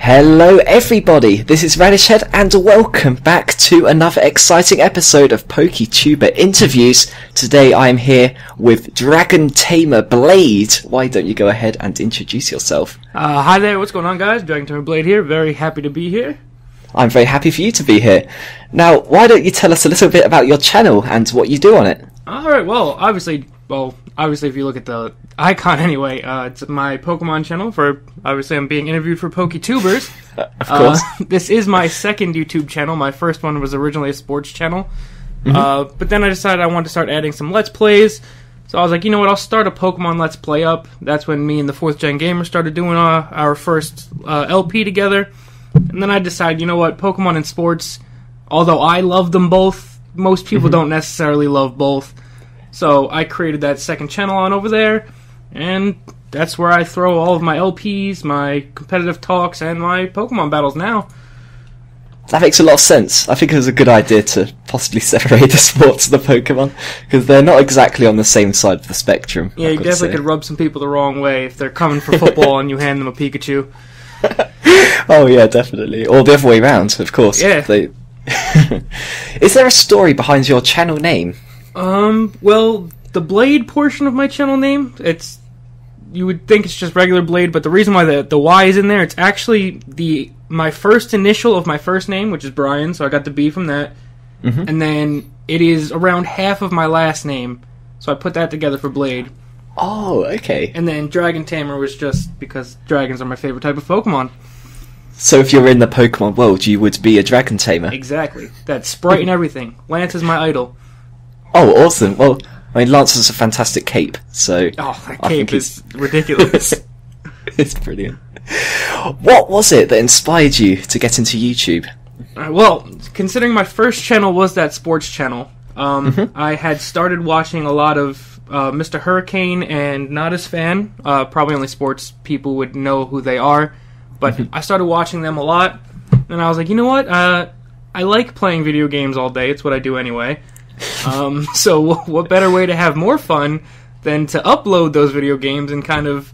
Hello everybody, this is Radishhead and welcome back to another exciting episode of Poketuber interviews. Today I am here with DragonTamerBlayde. Why don't you go ahead and introduce yourself? Hi there, what's going on guys? DragonTamerBlayde here, very happy to be here. I'm very happy for you to be here. Now, why don't you tell us a little bit about your channel and what you do on it? Alright, obviously if you look at the icon anyway, it's my Pokemon channel obviously I'm being interviewed for Poketubers. Of course. This is my second YouTube channel. My first one was originally a sports channel. But then I decided I wanted to start adding some Let's Plays. So I was like, you know what, I'll start a Pokemon Let's Play up. That's when me and the 4th Gen Gamer started doing our first LP together. And then I decided, you know what, Pokemon and sports, although I love them both, most people don't necessarily love both. So I created that second channel on over there, and that's where I throw all of my LPs, my competitive talks, and my Pokemon battles now. That makes a lot of sense. I think it was a good idea to possibly separate the sports and the Pokemon, because they're not exactly on the same side of the spectrum. Yeah, you definitely could rub some people the wrong way if they're coming for football and you hand them a Pikachu. Oh yeah, definitely. Or the other way around, of course. Yeah. Is there a story behind your channel name? Well, the Blade portion of my channel name, you would think it's just regular Blade, but the reason why the Y is in there, it's actually my first initial of my first name, which is Brian, so I got the B from that. And then it is around half of my last name, so I put that together for Blade. Oh, okay. And then Dragon Tamer was just because dragons are my favorite type of Pokemon. So if you're in the Pokemon world, you would be a Dragon Tamer? Exactly. That sprite and everything. Lance is my idol. Oh, awesome. Well, I mean, Lance has a fantastic cape, so... Oh, that cape is ridiculous. It's brilliant. What was it that inspired you to get into YouTube? Well, considering my first channel was that sports channel, I had started watching a lot of Mr. Hurricane and Not As Fan. Probably only sports people would know who they are. But I started watching them a lot, and I was like, you know what? I like playing video games all day. It's what I do anyway. So what better way to have more fun than to upload those video games and kind of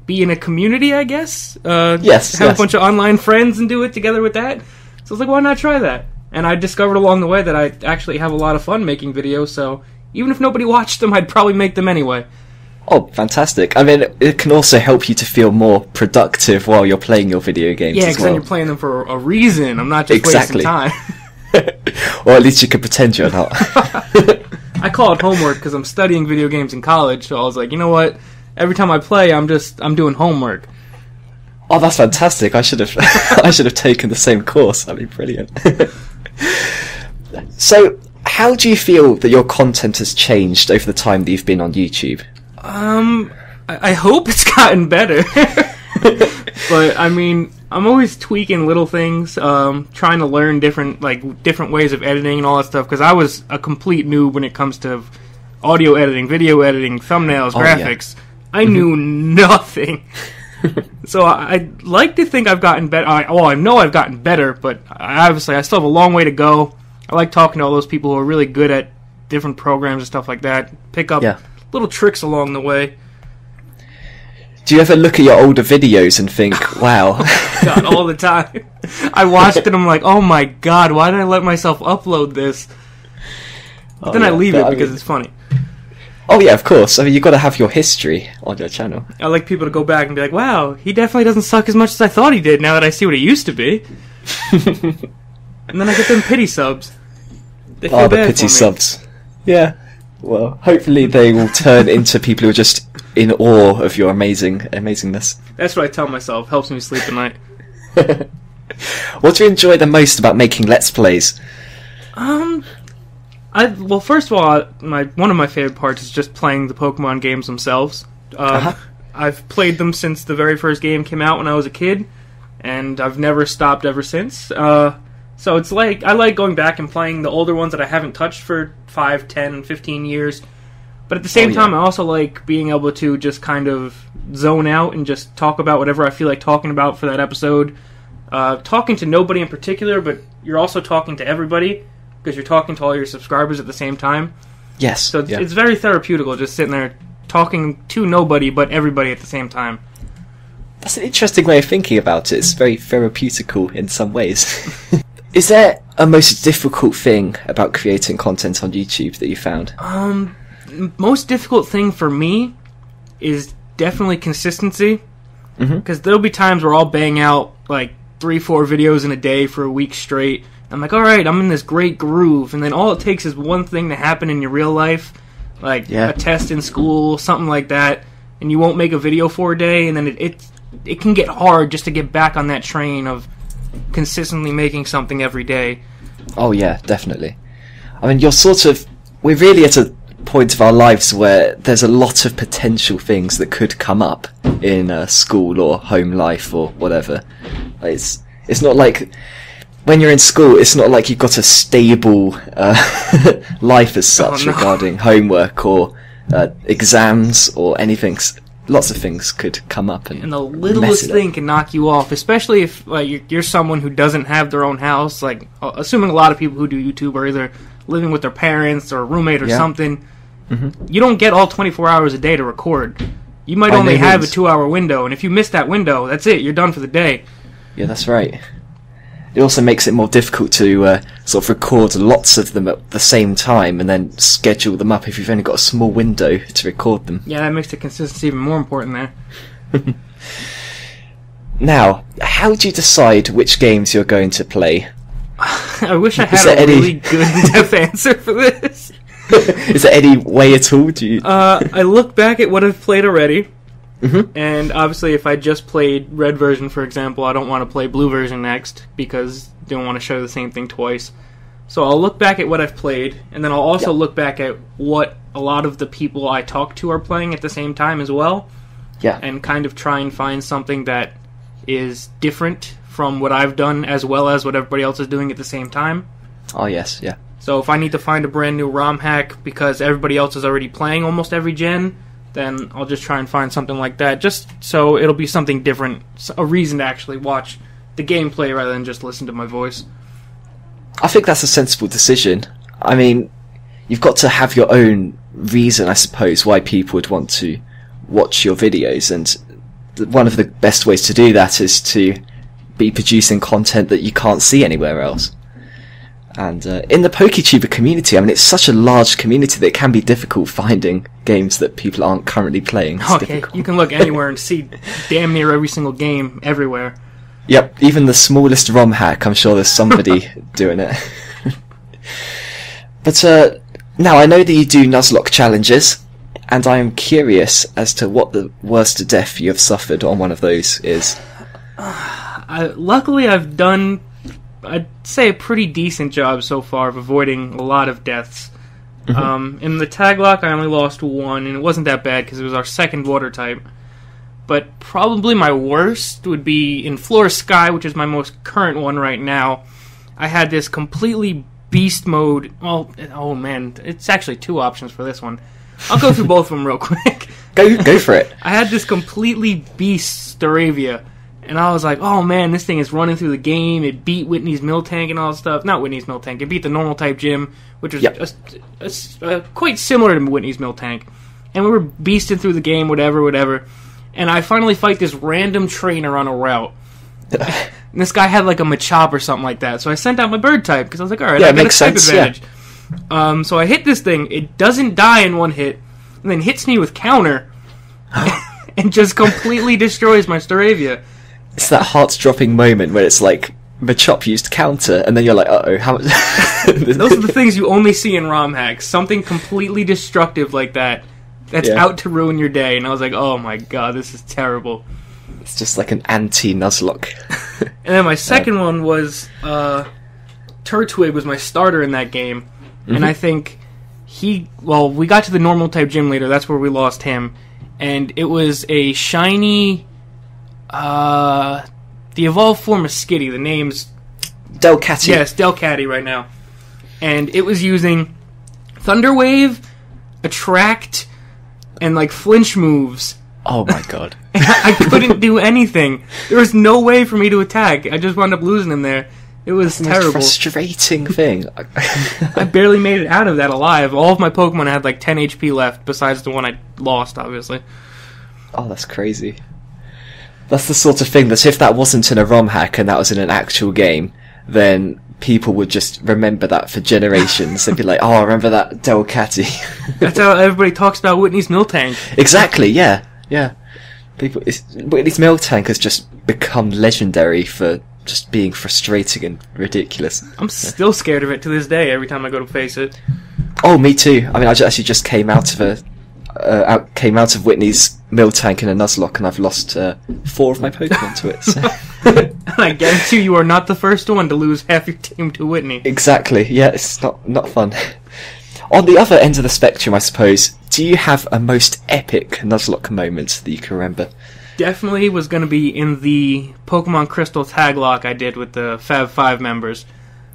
be in a community, I guess? Yes. Have a bunch of online friends and do it together with that. So I was like, why not try that? And I discovered along the way that I actually have a lot of fun making videos, so even if nobody watched them, I'd probably make them anyway. Oh, fantastic. I mean, it can also help you to feel more productive while you're playing your video games as well. Yeah, because then you're playing them for a reason. I'm not just wasting time. Or at least you could pretend you're not. I call it homework because I'm studying video games in college, so I was like, you know what? Every time I play, I'm doing homework. Oh, that's fantastic. I should have taken the same course. That'd be brilliant. So, how do you feel that your content has changed over the time that you've been on YouTube? I hope it's gotten better. But, I mean, I'm always tweaking little things, trying to learn different ways of editing and all that stuff, because I was a complete noob when it comes to audio editing, video editing, thumbnails, graphics. Yeah. I knew nothing. So I'd like to think I've gotten better. I know I've gotten better, but I still have a long way to go. I like talking to all those people who are really good at different programs and stuff like that. Pick up little tricks along the way. Do you ever look at your older videos and think, wow? God, all the time. I watched it and I'm like, oh my god, why did I let myself upload this? But then I leave it because it's funny. Oh yeah, of course. I mean, you've got to have your history on your channel. I like people to go back and be like, wow, he definitely doesn't suck as much as I thought he did now that I see what he used to be. And then I get them pity subs. They feel the bad pity for me. subs. Yeah. Well, hopefully they will turn into people who are just in awe of your amazingness. That's what I tell myself. Helps me sleep at night. What do you enjoy the most about making Let's Plays? Well, first of all, one of my favorite parts is just playing the Pokemon games themselves. I've played them since the very first game came out when I was a kid, and I've never stopped ever since. So it's like, I like going back and playing the older ones that I haven't touched for 5, 10, 15 years. But at the same time, I also like being able to just kind of zone out and just talk about whatever I feel like talking about for that episode. Talking to nobody in particular, but you're also talking to everybody, because you're talking to all your subscribers at the same time. Yes. So it's very therapeutical just sitting there talking to nobody but everybody at the same time. That's an interesting way of thinking about it. It's very therapeutical in some ways. Is there a most difficult thing about creating content on YouTube that you found? Most difficult thing for me is definitely consistency. Because there'll be times where I'll bang out like 3-4 videos in a day for a week straight. I'm like, alright, I'm in this great groove. And then all it takes is one thing to happen in your real life, like a test in school, something like that, and you won't make a video for a day, and then it can get hard just to get back on that train of consistently making something every day. Oh yeah, definitely. I mean, we're really at a point of our lives where there's a lot of potential things that could come up in school or home life or whatever. It's not like when you're in school, it's not like you've got a stable life as such regarding homework or exams or anything. Lots of things could come up, and the littlest thing can knock you off, especially if you're someone who doesn't have their own house. Like, assuming a lot of people who do YouTube are either living with their parents or a roommate or something. You don't get all 24 hours a day to record. You might only have a 2-hour window, and if you miss that window, that's it. You're done for the day. Yeah, that's right. It also makes it more difficult to sort of record lots of them at the same time and then schedule them up if you've only got a small window to record them. Yeah, that makes the consistency even more important there. Now, how do you decide which games you're going to play? I wish I had a really good in-depth answer for this. Is there any way at all? I look back at what I've played already. And obviously if I just played red version, for example, I don't want to play blue version next because I don't want to show the same thing twice. So I'll look back at what I've played, and then I'll also look back at what a lot of the people I talk to are playing at the same time as well. Yeah. And kind of try and find something that is different from what I've done as well as what everybody else is doing at the same time. Oh yes, yeah. So if I need to find a brand new ROM hack because everybody else is already playing almost every gen, then I'll just try and find something like that, just so it'll be something different, a reason to actually watch the gameplay rather than just listen to my voice. I think that's a sensible decision. I mean, you've got to have your own reason, I suppose, why people would want to watch your videos, and one of the best ways to do that is to be producing content that you can't see anywhere else. And in the Poketuber community, I mean, it's such a large community that it can be difficult finding games that people aren't currently playing. It's difficult. You can look anywhere and see damn near every single game everywhere. Yep, even the smallest ROM hack, I'm sure there's somebody doing it. But now, I know that you do Nuzlocke challenges, and I am curious as to what the worst death you have suffered on one of those is. Luckily, I've done, I'd say, a pretty decent job so far of avoiding a lot of deaths. In the tag lock, I only lost one, and it wasn't that bad because it was our second water type. But probably my worst would be in Floor Sky, which is my most current one right now. I had this completely beast mode. Well, oh man, it's actually two options for this one. I'll go through both of them real quick. Go for it. I had this completely beast Staravia. And I was like, oh man, this thing is running through the game. It beat Whitney's Miltank and all that stuff. Not Whitney's Miltank. It beat the normal type gym, which was quite similar to Whitney's Miltank. And we were beasting through the game, whatever. And I finally fight this random trainer on a route. And this guy had like a Machop or something like that. So I sent out my bird type because I was like, alright, I got a type advantage. Yeah. So I hit this thing. It doesn't die in one hit. And then hits me with counter. And just completely destroys my Staravia. It's that heart-dropping moment where it's like, Machop used counter, and then you're like, uh-oh, how much... Those are the things you only see in ROM hacks. Something completely destructive like that, that's out to ruin your day. And I was like, oh my god, this is terrible. It's just like an anti-Nuzlocke. And then my second one was, Turtwig was my starter in that game. And I think we got to the normal type gym leader, that's where we lost him. And it was a shiny... the evolved form of Skitty, the name's... Delcatty. Yes, Delcatty right now. And it was using Thunder Wave, Attract, and like flinch moves. Oh my god. I couldn't do anything. There was no way for me to attack. I just wound up losing him there. It was terrible. That's the most frustrating thing. I barely made it out of that alive. All of my Pokemon had like 10 HP left, besides the one I lost, obviously. Oh, that's crazy. That's the sort of thing that if that wasn't in a ROM hack and that was in an actual game, then people would just remember that for generations. They'd be like, oh, I remember that Delcatty. That's how everybody talks about Whitney's Miltank. Exactly, yeah. Whitney's Miltank has just become legendary for just being frustrating and ridiculous. I'm still scared of it to this day every time I go to face it. Oh, me too. I mean, I actually just came out of Whitney's Miltank in a Nuzlocke, and I've lost 4 of my Pokemon to it. So. And I guarantee you are not the first one to lose half your team to Whitney. Exactly. Yeah, it's not fun. On the other end of the spectrum, I suppose, do you have a most epic Nuzlocke moment that you can remember? Definitely was going to be in the Pokemon Crystal tag lock I did with the Fab 5 members.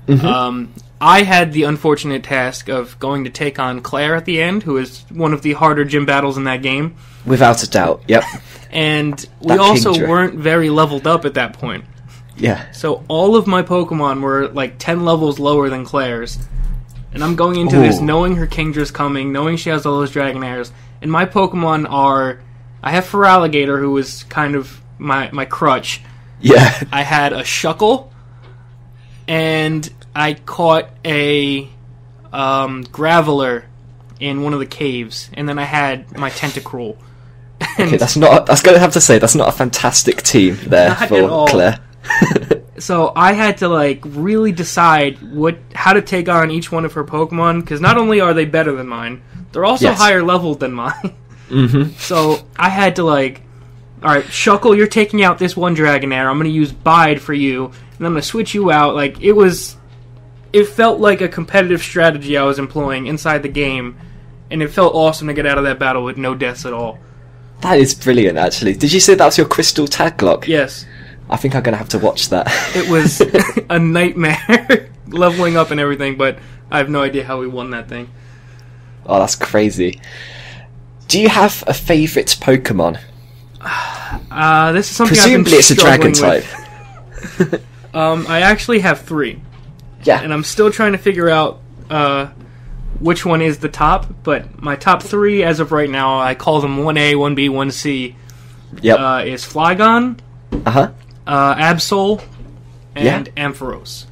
Mm-hmm. I had the unfortunate task of going to take on Claire at the end, who is one of the harder gym battles in that game. Without a doubt, yep. And we also weren't very leveled up at that point. Yeah. So all of my Pokemon were like 10 levels lower than Claire's. And I'm going into this knowing her Kingdra's coming, knowing she has all those Dragonairs. And my Pokemon are... I have Feraligatr, who was kind of my crutch. Yeah. I had a Shuckle, and I caught a Graveler in one of the caves, and then I had my Tentacruel. Okay, that's not... I was going to have to say, that's not a fantastic team there for Claire. So I had to like really decide how to take on each one of her Pokemon, because not only are they better than mine, they're also higher leveled than mine. Mm-hmm. So I had to like, alright, Shuckle, you're taking out this one Dragonair, I'm going to use Bide for you, and I'm going to switch you out. Like, it felt like a competitive strategy I was employing inside the game, and it felt awesome to get out of that battle with no deaths at all. That is brilliant, actually. Did you say that was your Crystal tag lock? Yes. I think I'm going to have to watch that. It was a nightmare, leveling up and everything, but I have no idea how we won that thing. Oh, that's crazy. Do you have a favourite Pokemon? This is something Presumably I've been it's a dragon type. I actually have 3. Yeah. And I'm still trying to figure out which one is the top, but my top 3 as of right now, I call them 1A, 1B, 1C, is Flygon, Absol, and Ampharos.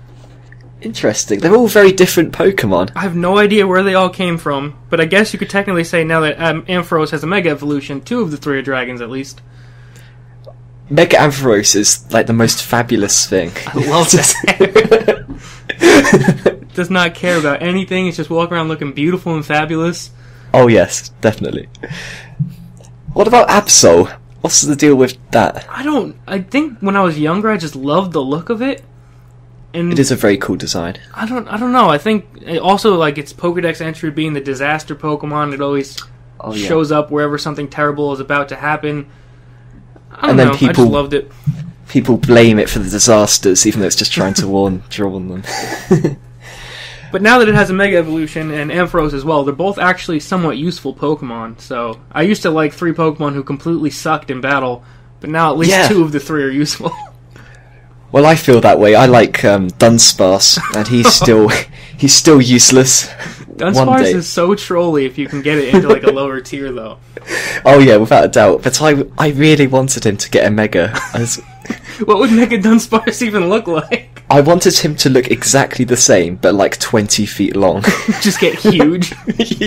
Interesting. They're all very different Pokemon. I have no idea where they all came from, but I guess you could technically say now that Ampharos has a Mega Evolution, 2 of the 3 are dragons at least. Mega Ampharos is like the most fabulous thing. I love that. Does not care about anything, it's just walking around looking beautiful and fabulous. Oh yes, definitely. What about Absol? What's the deal with that? I think when I was younger I just loved the look of it. And it is a very cool design. I don't know. I think it also, like, its Pokedex entry being the disaster Pokemon, it always shows up wherever something terrible is about to happen. I don't know. I just loved it. People blame it for the disasters, even though it's just trying to warn them. But now that it has a Mega Evolution and Ampharos as well, they're both actually somewhat useful Pokemon. So I used to like 3 Pokemon who completely sucked in battle, but now at least 2 of the 3 are useful. Well, I feel that way. I like Dunsparce, and he's still useless. Dunsparce is so trolly if you can get it into like a lower tier, though. Oh yeah, without a doubt. But I really wanted him to get a Mega. What would Mega Dunsparce even look like? I wanted him to look exactly the same, but like 20 feet long. Just get huge.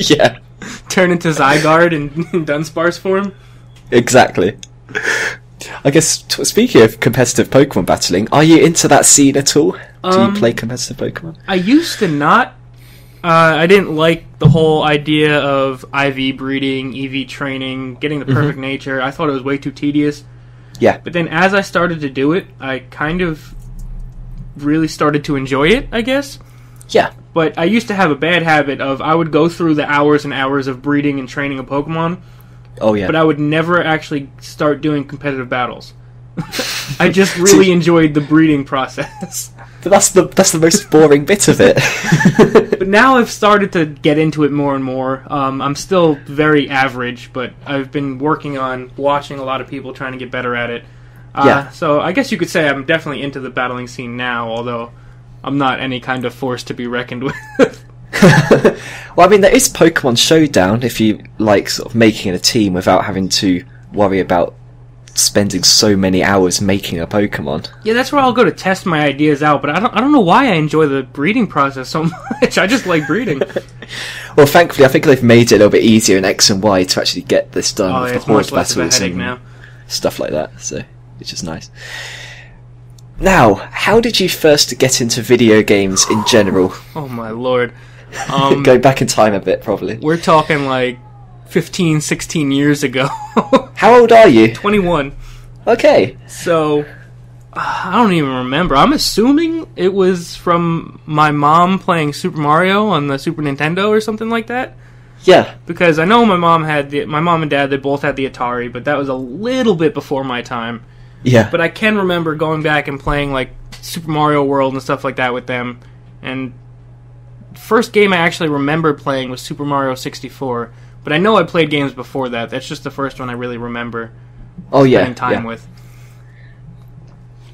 Yeah. Turn into Zygarde in Dunsparce form. Exactly. I guess, speaking of competitive Pokemon battling, are you into that scene at all? Do you play competitive Pokemon? I used to not. I didn't like the whole idea of IV breeding, EV training, getting the perfect nature. I thought it was way too tedious. Yeah. But then as I started to do it, I kind of really started to enjoy it, I guess. Yeah. But I used to have a bad habit of I would go through the hours and hours of breeding and training a Pokemon. Oh yeah. But I would never actually start doing competitive battles. I just really enjoyed the breeding process. But that's the most boring bit of it. But now I've started to get into it more and more. I'm still very average, but I've been working on watching a lot of people trying to get better at it. So I guess you could say I'm definitely into the battling scene now, although I'm not any kind of force to be reckoned with. Well, I mean, there is Pokemon Showdown if you like sort of making a team without having to worry about spending so many hours making a Pokemon. Yeah, that's where I'll go to test my ideas out, but I don't know why I enjoy the breeding process so much. I just like breeding. Well, thankfully, I think they've made it a little bit easier in X and Y to actually get this done with the horde battles and now. Stuff like that, so which is nice. Now, how did you first get into video games in general? Oh my lord. Go back in time a bit, probably. We're talking like 15, 16 years ago. How old are you? 21. Okay. So, I don't even remember. I'm assuming it was from my mom playing Super Mario on the Super Nintendo or something like that. Yeah. Because I know my mom and dad, they both had the Atari, but that was a little bit before my time. Yeah. But I can remember going back and playing like Super Mario World and stuff like that with them. And first game I actually remember playing was Super Mario 64. But I know I played games before that. That's just the first one I really remember spending time with.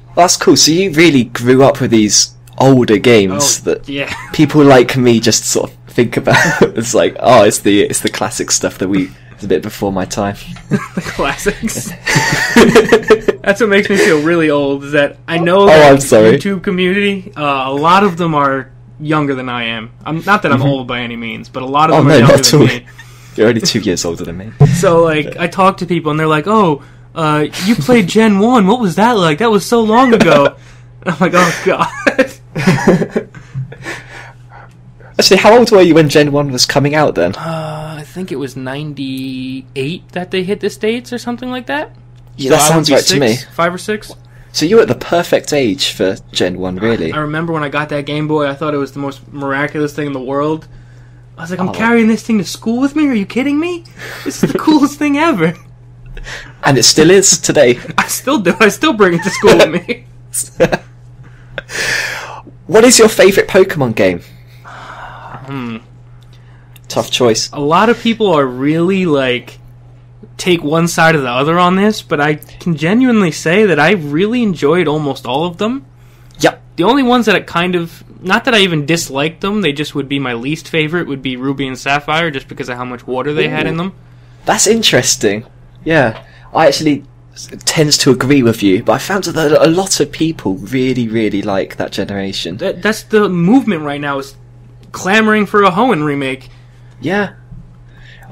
Well, that's cool. So you really grew up with these older games that people like me just sort of think about. It's like, oh, it's the classic stuff that it's a bit before my time. The classics. That's what makes me feel really old, is that I know that I'm sorry. YouTube community, a lot of them are younger than I am. Not that I'm old by any means, but a lot of them are younger than me. You're only 2 years older than me. So, like, I talk to people and they're like, oh, you played Gen 1, what was that like? That was so long ago. And I'm like, oh god. Actually, how old were you when Gen 1 was coming out then? I think it was 98 that they hit the States or something like that. Yeah, that sounds right to me. 5 or 6. So you were at the perfect age for Gen 1, really. I remember when I got that Game Boy, I thought it was the most miraculous thing in the world. I was like, I'm carrying this thing to school with me? Are you kidding me? This is the coolest thing ever. And it still is today. I still do. I still bring it to school with me. What is your favourite Pokemon game? Tough choice. A lot of people are really, like, take one side or the other on this, but I can genuinely say that I really enjoyed almost all of them. Yep. The only ones that I kind of... Not that I even disliked them, they just would be my least favorite, would be Ruby and Sapphire, just because of how much water they had in them. That's interesting. Yeah. I actually tends to agree with you, but I found that a lot of people really, really like that generation. That's the movement right now, is clamoring for a Hoenn remake. Yeah.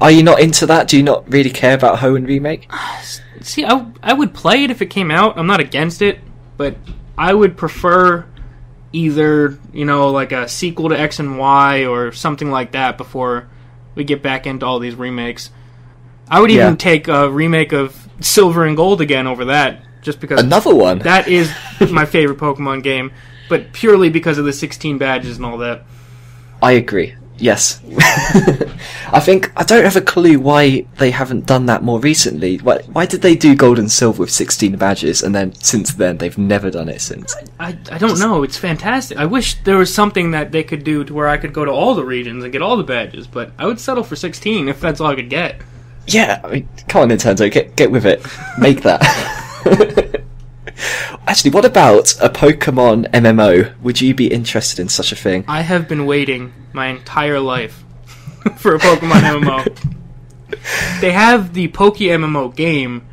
Are you not into that? Do you not really care about Hoenn remake? See, I would play it if it came out. I'm not against it, but I would prefer either, like a sequel to X and Y or something like that before we get back into all these remakes. I would even take a remake of Silver and Gold again over that, just because... Another one? That is my favorite Pokemon game, but purely because of the 16 badges and all that. I agree. Yes. I don't have a clue why they haven't done that more recently. Why did they do Gold and Silver with 16 badges, and then since then they've never done it since? I don't know. It's fantastic. I wish there was something that they could do to where I could go to all the regions and get all the badges, but I would settle for 16 if that's all I could get. Yeah, I mean, come on, Nintendo, get with it. Make that. Actually, what about a Pokemon MMO? Would you be interested in such a thing? I have been waiting my entire life for a Pokemon MMO. They have the Poke MMO game,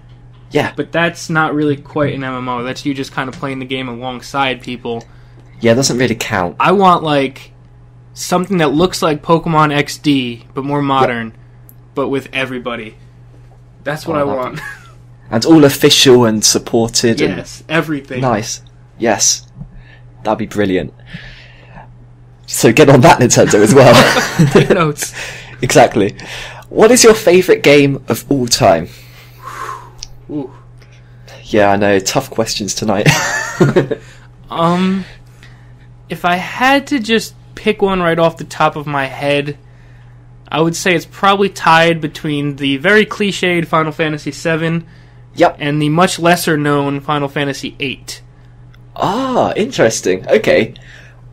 but that's not really quite an MMO. That's you just kind of playing the game alongside people. Yeah, it doesn't really count. I want, like, something that looks like Pokemon XD, but more modern, but with everybody. That's what I want. And all official and supported. Yes, everything. Nice. Yes. That'd be brilliant. So get on that, Nintendo, as well. Take notes. Exactly. What is your favourite game of all time? Ooh. Yeah, I know. Tough questions tonight. If I had to just pick one right off the top of my head, I would say it's probably tied between the very cliched Final Fantasy VII and the much lesser known Final Fantasy VIII. Ah, interesting. Okay.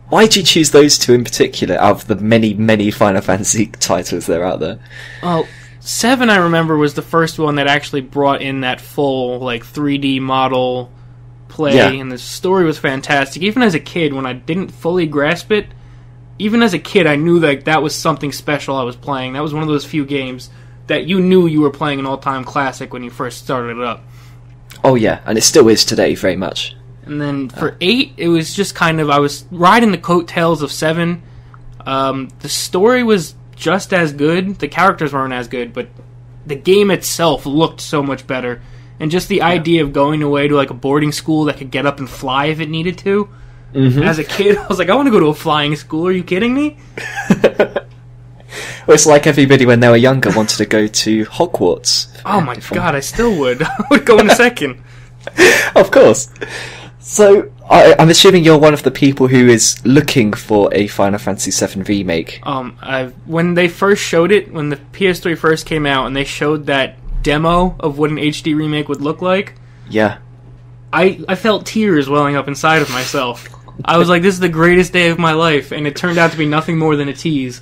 Why did you choose those two in particular out of the many, many Final Fantasy titles that are out there? Oh, 7, I remember, was the first one that actually brought in that full, like, 3D model play, and the story was fantastic. Even as a kid, when I didn't fully grasp it, even as a kid, I knew that was something special I was playing. That was one of those few games that you knew you were playing an all-time classic when you first started it up. Oh yeah, and it still is today, very much. And then for 8, it was just kind of, I was riding the coattails of 7. The story was just as good. The characters weren't as good, but the game itself looked so much better. And just the idea of going away to like a boarding school that could get up and fly if it needed to. Mm-hmm. As a kid, I was like, I want to go to a flying school. Are you kidding me? Well, it's like everybody when they were younger wanted to go to Hogwarts. Oh my god, I still would. I would go in a second. Of course. So, I'm assuming you're one of the people who is looking for a Final Fantasy VII remake. When they first showed it, when the PS3 first came out, and they showed that demo of what an HD remake would look like, yeah, I felt tears welling up inside of myself. I was like, this is the greatest day of my life, and it turned out to be nothing more than a tease.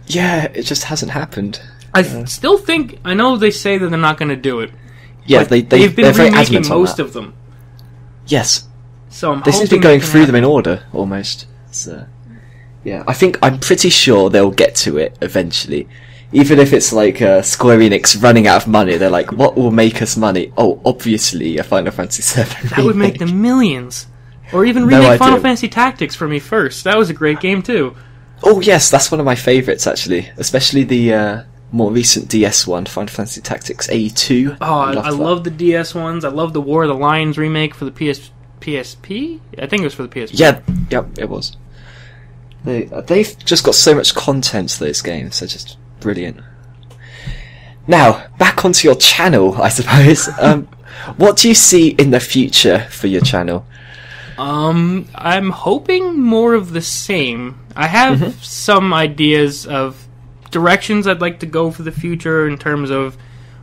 Yeah, it just hasn't happened. I still think, I know they say that they're not going to do it. Yeah, they've been remaking most of them. Yes. So they seem to be going through them in order, almost. So, yeah, I'm pretty sure they'll get to it eventually. Even if it's like Square Enix running out of money, they're like, what will make us money? Oh, obviously a Final Fantasy VII remake. That would make them millions. Or even remake Final Fantasy Tactics for me first. That was a great game too. Oh yes, that's one of my favourites actually. Especially the more recent DS one, Final Fantasy Tactics A2. Oh, I love the DS ones. I love the War of the Lions remake for the PSP? I think it was for the PSP. Yeah, it was. They've just got so much content to those games. They're just brilliant. Now, back onto your channel, I suppose. What do you see in the future for your channel? I'm hoping more of the same. I have some ideas of directions I'd like to go for the future in terms of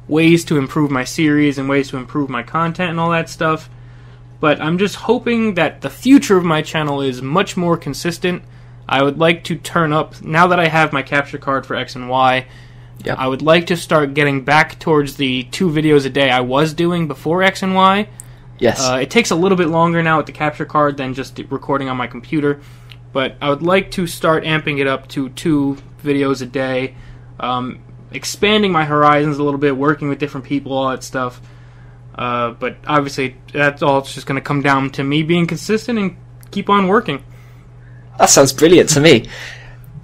ways to improve my series and ways to improve my content and all that stuff. But I'm just hoping that the future of my channel is much more consistent. I would like to turn up, now that I have my capture card for X and Y, I would like to start getting back towards the 2 videos a day I was doing before X and Y. Yes. It takes a little bit longer now with the capture card than just recording on my computer. But I would like to start amping it up to 2 videos a day, expanding my horizons a little bit, working with different people, all that stuff. But obviously, that's all just going to come down to me being consistent and keep on working. That sounds brilliant to me.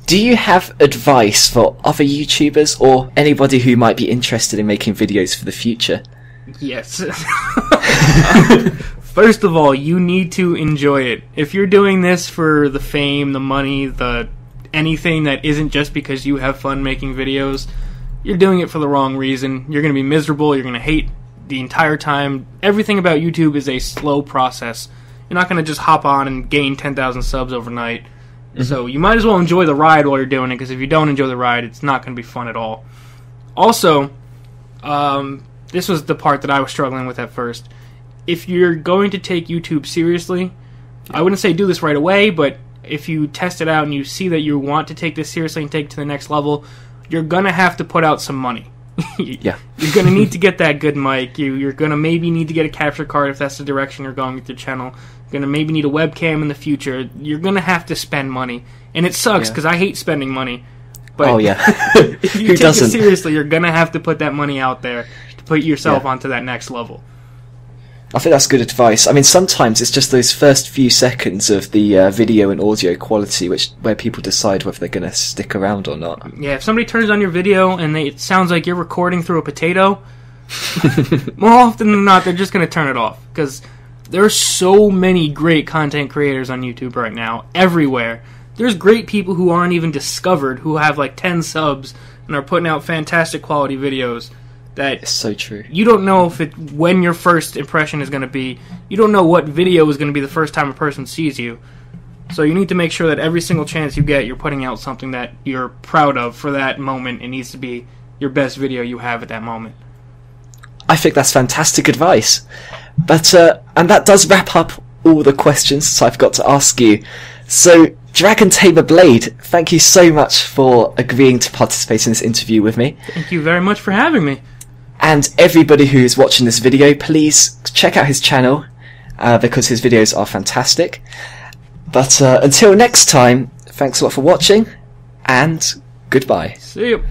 Do you have advice for other YouTubers or anybody who might be interested in making videos for the future? Yes. First of all, you need to enjoy it. If you're doing this for the fame, the money, anything that isn't just because you have fun making videos, you're doing it for the wrong reason. You're going to be miserable. You're going to hate the entire time. Everything about YouTube is a slow process. You're not going to just hop on and gain 10,000 subs overnight. So you might as well enjoy the ride while you're doing it, because if you don't enjoy the ride, it's not going to be fun at all. Also, this was the part that I was struggling with at first. If you're going to take YouTube seriously, I wouldn't say do this right away, but if you test it out and you see that you want to take this seriously and take it to the next level, you're going to have to put out some money. You're going to need to get that good mic. You're going to maybe need to get a capture card if that's the direction you're going with your channel. You're going to maybe need a webcam in the future. You're going to have to spend money. And it sucks because I hate spending money. But if you take it seriously, you're going to have to put that money out there to put yourself onto that next level. I think that's good advice. I mean, sometimes it's just those first few seconds of the video and audio quality where people decide whether they're going to stick around or not. Yeah, if somebody turns on your video and it sounds like you're recording through a potato, more often than not, they're just going to turn it off. Because there are so many great content creators on YouTube right now, everywhere. There's great people who aren't even discovered, who have like 10 subs and are putting out fantastic quality videos. That it's so true. You don't know when your first impression is going to be. You don't know what video is going to be the first time a person sees you. So you need to make sure that every single chance you get, you're putting out something that you're proud of for that moment. It needs to be your best video you have at that moment. I think that's fantastic advice. But and that does wrap up all the questions that I've got to ask you. So, DragonTamerBlayde, thank you so much for agreeing to participate in this interview with me. Thank you very much for having me. And everybody who is watching this video, please check out his channel, because his videos are fantastic. But until next time, thanks a lot for watching, and goodbye. See you.